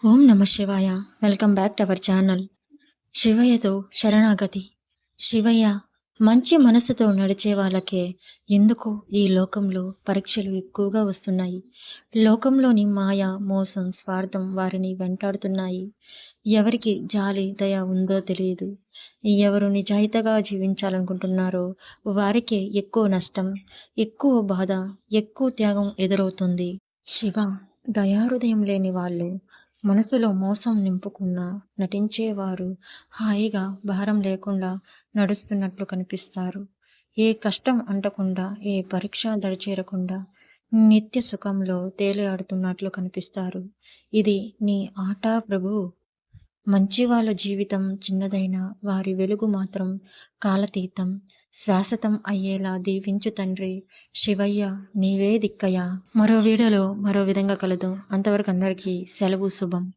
ఓం నమ శివాయ. Welcome back to our channel. శివయ్యతో శరణాగతి. శివయ్య మంచి మనసుతో నడిచే వాళ్ళకే ఎందుకో ఈ లోకంలో పరీక్షలు ఎక్కువగా వస్తున్నాయి. లోకంలోని మాయ, మోసం, స్వార్థం వారిని వెంటాడుతున్నాయి. ఎవరికి జాలి, దయ ఉందో తెలియదు. ఎవరు నిజాయితీగా జీవించాలనుకుంటున్నారో వారికే ఎక్కువ నష్టం, ఎక్కువ బాధ, ఎక్కువ త్యాగం ఎదురవుతుంది. శివ దయాహృదయం లేని వాళ్ళు మనసులో మోసం నింపుకున్నా నటించేవారు హాయిగా భారం లేకుండా నడుస్తున్నట్లు కనిపిస్తారు. ఏ కష్టం అంటకుండా, ఏ పరీక్ష దరిచేరకుండా నిత్య సుఖంలో తేలియాడుతున్నట్లు కనిపిస్తారు. ఇది నీ ఆట ప్రభు. మంచి వాళ్ళ జీవితం చిన్నదైనా వారి వెలుగు మాత్రం కాలతీతం, శాశ్వతం అయ్యేలా దీవించు తండ్రి. శివయ్య నీవే దిక్కయ్యా. మరో వీడియోలో మరో విధంగా కలుద్దాం. అంతవరకు అందరికీ సెలవు, శుభం.